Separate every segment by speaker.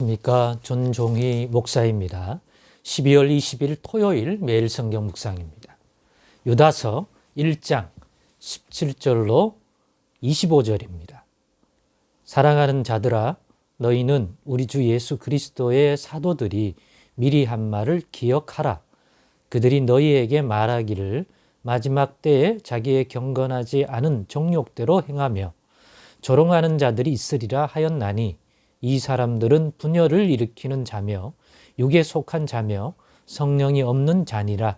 Speaker 1: 안녕하십니까. 존종희 목사입니다. 12월 20일 토요일 매일 성경 묵상입니다. 유다서 1장 17절로 25절입니다. 사랑하는 자들아, 너희는 우리 주 예수 그리스도의 사도들이 미리 한 말을 기억하라. 그들이 너희에게 말하기를 마지막 때에 자기의 경건하지 않은 정욕대로 행하며 조롱하는 자들이 있으리라 하였나니, 이 사람들은 분열을 일으키는 자며 육에 속한 자며 성령이 없는 자니라.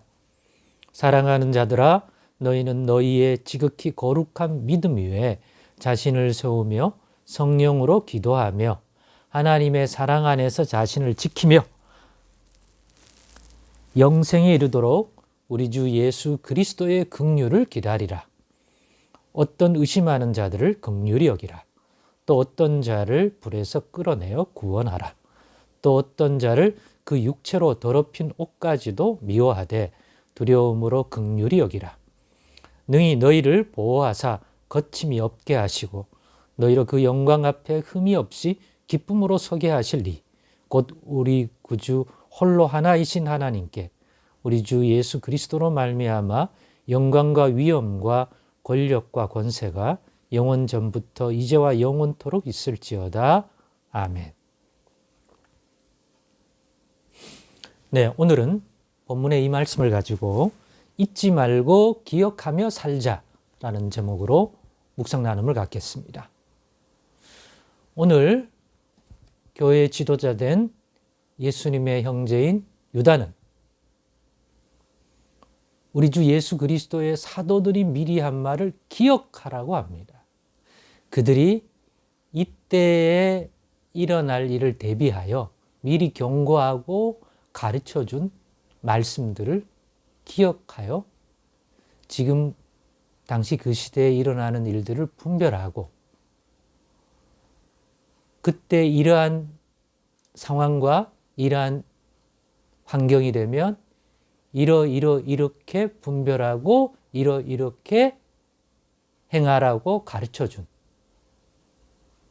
Speaker 1: 사랑하는 자들아, 너희는 너희의 지극히 거룩한 믿음 위에 자신을 세우며 성령으로 기도하며 하나님의 사랑 안에서 자신을 지키며 영생에 이르도록 우리 주 예수 그리스도의 긍휼을 기다리라. 어떤 의심하는 자들을 긍휼히 여기라. 또 어떤 자를 불에서 끌어내어 구원하라. 또 어떤 자를 그 육체로 더럽힌 옷까지도 미워하되 두려움으로 긍휼히 여기라. 능히 너희를 보호하사 거침이 없게 하시고 너희로 그 영광 앞에 흠이 없이 기쁨으로 서게 하실리. 곧 우리 구주 홀로 하나이신 하나님께 우리 주 예수 그리스도로 말미암아 영광과 위엄과 권력과 권세가 영원 전부터 이제와 영원토록 있을지어다. 아멘. 네, 오늘은 본문의 이 말씀을 가지고 잊지 말고 기억하며 살자라는 제목으로 묵상 나눔을 갖겠습니다. 오늘 교회의 지도자 된 예수님의 형제인 유다는 우리 주 예수 그리스도의 사도들이 미리 한 말을 기억하라고 합니다. 그들이 이때에 일어날 일을 대비하여 미리 경고하고 가르쳐준 말씀들을 기억하여 지금 당시 그 시대에 일어나는 일들을 분별하고 그때 이러한 상황과 이러한 환경이 되면 이렇게 분별하고 이렇게 행하라고 가르쳐준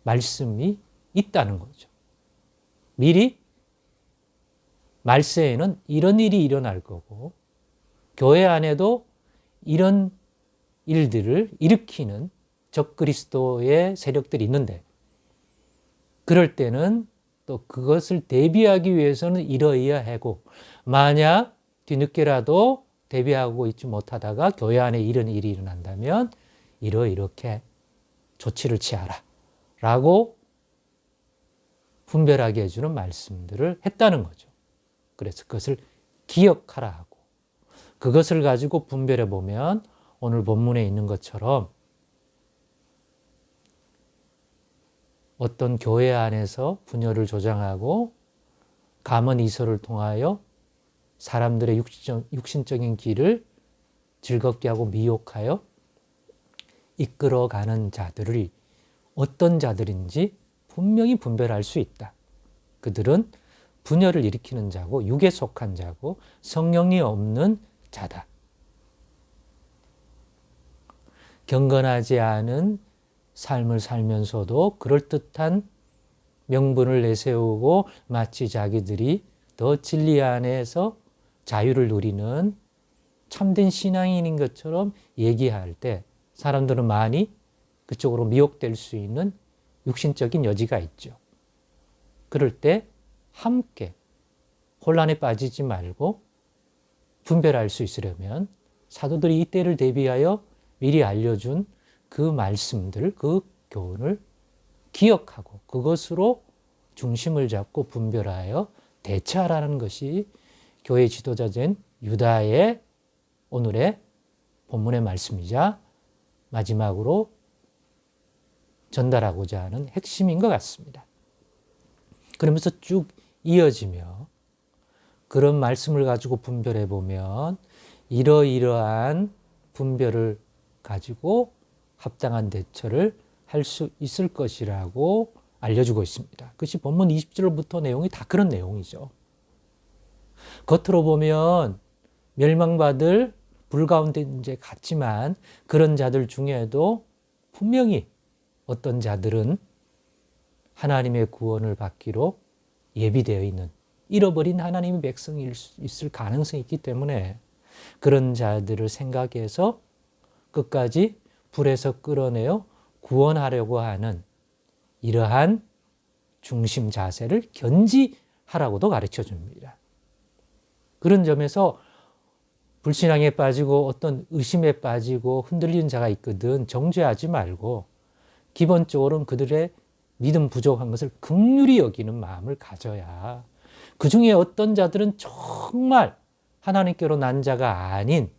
Speaker 1: 말씀이 있다는 거죠. 미리 말세에는 이런 일이 일어날 거고 교회 안에도 이런 일들을 일으키는 적그리스도의 세력들이 있는데 그럴 때는 또 그것을 대비하기 위해서는 이러이러하고 만약 뒤늦게라도 대비하고 있지 못하다가 교회 안에 이런 일이 일어난다면 이렇게 조치를 취하라 라고 분별하게 해주는 말씀들을 했다는 거죠. 그래서 그것을 기억하라 하고 그것을 가지고 분별해 보면 오늘 본문에 있는 것처럼 어떤 교회 안에서 분열을 조장하고 가문 이설을 통하여 사람들의 육신적인 길을 즐겁게 하고 미혹하여 이끌어가는 자들이 어떤 자들인지 분명히 분별할 수 있다. 그들은 분열을 일으키는 자고 육에 속한 자고 성령이 없는 자다. 경건하지 않은 삶을 살면서도 그럴듯한 명분을 내세우고 마치 자기들이 더 진리 안에서 자유를 누리는 참된 신앙인인 것처럼 얘기할 때 사람들은 많이 그쪽으로 미혹될 수 있는 육신적인 여지가 있죠. 그럴 때 함께 혼란에 빠지지 말고 분별할 수 있으려면 사도들이 이때를 대비하여 미리 알려준 그 말씀들, 그 교훈을 기억하고 그것으로 중심을 잡고 분별하여 대처하라는 것이 교회 지도자된 유다의 오늘의 본문의 말씀이자 마지막으로 전달하고자 하는 핵심인 것 같습니다. 그러면서 쭉 이어지며 그런 말씀을 가지고 분별해 보면 이러이러한 분별을 가지고 합당한 대처를 할 수 있을 것이라고 알려주고 있습니다. 그것이 본문 20절부터 내용이 다 그런 내용이죠. 겉으로 보면 멸망받을 불 가운데 이제 같지만 그런 자들 중에도 분명히 어떤 자들은 하나님의 구원을 받기로 예비되어 있는 잃어버린 하나님의 백성일 수 있을 가능성이 있기 때문에 그런 자들을 생각해서 끝까지 불에서 끌어내어 구원하려고 하는 이러한 중심 자세를 견지하라고도 가르쳐 줍니다. 그런 점에서 불신앙에 빠지고 어떤 의심에 빠지고 흔들리는 자가 있거든 정죄하지 말고 기본적으로는 그들의 믿음 부족한 것을 긍휼히 여기는 마음을 가져야 그 중에 어떤 자들은 정말 하나님께로 난 자가 아닌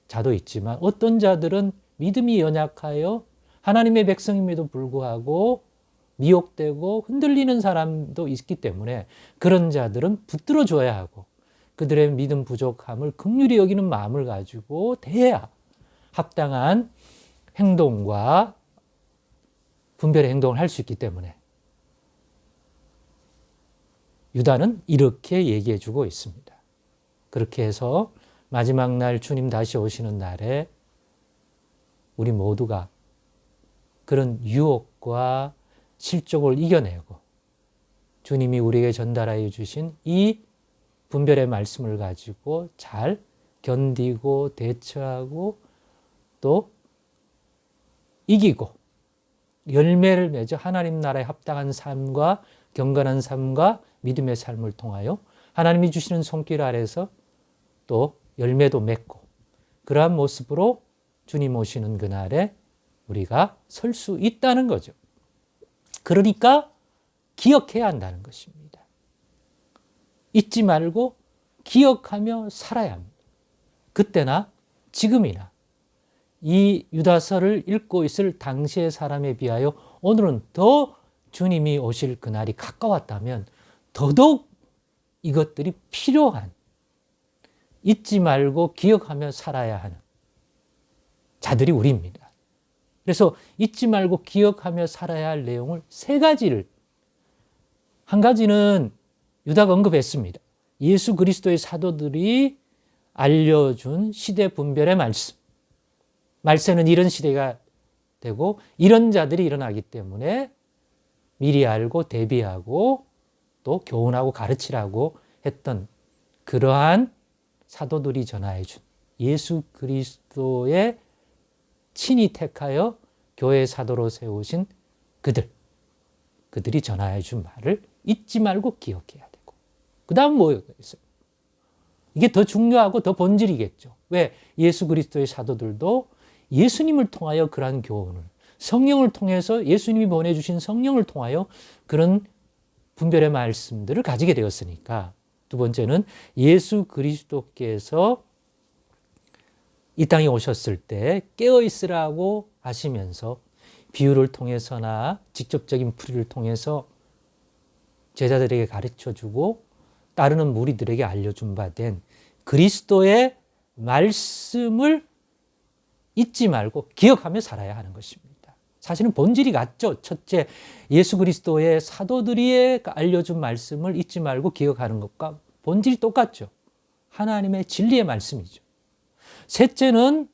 Speaker 1: 자도 있지만 어떤 자들은 믿음이 연약하여 하나님의 백성임에도 불구하고 미혹되고 흔들리는 사람도 있기 때문에 그런 자들은 붙들어 줘야 하고 그들의 믿음 부족함을 긍휼히 여기는 마음을 가지고 대해야 합당한 행동과 분별의 행동을 할 수 있기 때문에 유다는 이렇게 얘기해 주고 있습니다. 그렇게 해서 마지막 날 주님 다시 오시는 날에 우리 모두가 그런 유혹과 실족을 이겨내고 주님이 우리에게 전달하여 주신 이 분별의 말씀을 가지고 잘 견디고 대처하고 또 이기고 열매를 맺어 하나님 나라에 합당한 삶과 경건한 삶과 믿음의 삶을 통하여 하나님이 주시는 손길 아래서 또 열매도 맺고 그러한 모습으로 주님 오시는 그날에 우리가 설 수 있다는 거죠. 그러니까 기억해야 한다는 것입니다. 잊지 말고 기억하며 살아야 합니다. 그때나 지금이나 이 유다서를 읽고 있을 당시의 사람에 비하여 오늘은 더 주님이 오실 그날이 가까웠다면 더더욱 이것들이 필요한 잊지 말고 기억하며 살아야 하는 자들이 우리입니다. 그래서 잊지 말고 기억하며 살아야 할 내용을 세 가지를 한 가지는 유다가 언급했습니다. 예수 그리스도의 사도들이 알려준 시대 분별의 말씀. 말세는 이런 시대가 되고 이런 자들이 일어나기 때문에 미리 알고 대비하고 또 교훈하고 가르치라고 했던 그러한 사도들이 전하해 준 예수 그리스도의 친히 택하여 교회 사도로 세우신 그들이 전하해 준 말을 잊지 말고 기억해야 되고 그 다음 뭐가 있어요? 이게 더 중요하고 더 본질이겠죠. 왜? 예수 그리스도의 사도들도 예수님을 통하여 그러한 교훈을 성령을 통해서 예수님이 보내주신 성령을 통하여 그런 분별의 말씀들을 가지게 되었으니까 두 번째는 예수 그리스도께서 이 땅에 오셨을 때 깨어있으라고 하시면서 비유를 통해서나 직접적인 풀이를 통해서 제자들에게 가르쳐주고 따르는 무리들에게 알려준 바 된 그리스도의 말씀을 잊지 말고 기억하며 살아야 하는 것입니다. 사실은 본질이 같죠. 첫째, 예수 그리스도의 사도들이 알려준 말씀을 잊지 말고 기억하는 것과 본질이 똑같죠. 하나님의 진리의 말씀이죠. 셋째는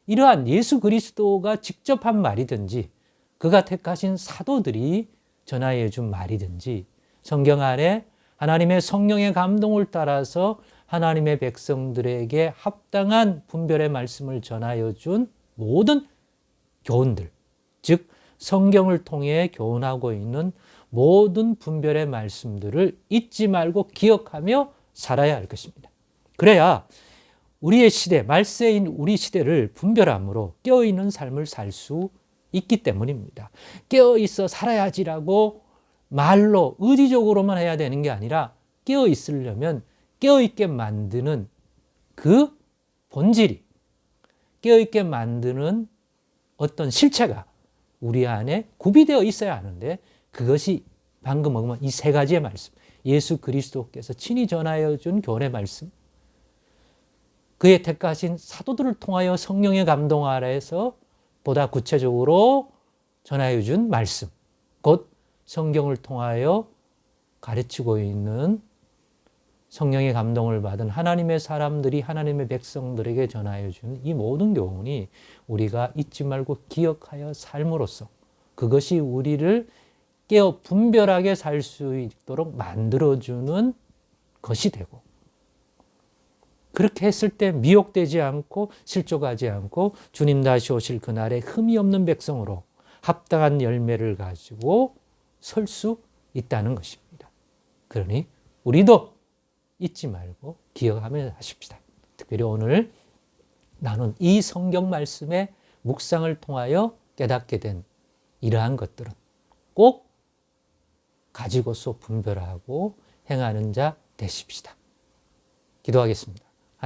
Speaker 1: 이러한 예수 그리스도가 직접 한 말이든지 그가 택하신 사도들이 전하여 준 말이든지 성경 안에 하나님의 성령의 감동을 따라서 하나님의 백성들에게 합당한 분별의 말씀을 전하여 준 모든 교훈들, 즉 성경을 통해 교훈하고 있는 모든 분별의 말씀들을 잊지 말고 기억하며 살아야 할 것입니다. 그래야 우리의 시대, 말세인 우리 시대를 분별함으로 깨어있는 삶을 살 수 있기 때문입니다. 깨어있어 살아야지라고 말로 의지적으로만 해야 되는 게 아니라 깨어있으려면 깨어있게 만드는 그 본질이 깨어있게 만드는 어떤 실체가 우리 안에 구비되어 있어야 하는데 그것이 방금 먹으면 이 세 가지의 말씀 예수 그리스도께서 친히 전하여 준 교훈의 말씀 그의 택하신 사도들을 통하여 성령의 감동 아래에서 보다 구체적으로 전하여 준 말씀 곧 성경을 통하여 가르치고 있는 성령의 감동을 받은 하나님의 사람들이 하나님의 백성들에게 전하여 준 이 모든 교훈이 우리가 잊지 말고 기억하여 삶으로써 그것이 우리를 깨어 분별하게 살 수 있도록 만들어주는 것이 되고, 그렇게 했을 때 미혹되지 않고 실족하지 않고 주님 다시 오실 그날에 흠이 없는 백성으로 합당한 열매를 가지고 설 수 있다는 것입니다. 그러니 우리도 잊지 말고 기억하며 하십시다. 특별히 오늘 나눈 이 성경 말씀의 묵상을 통하여 깨닫게 된 이러한 것들은 꼭 가지고서 분별하고 행하는 자 되십시다. 기도하겠습니다.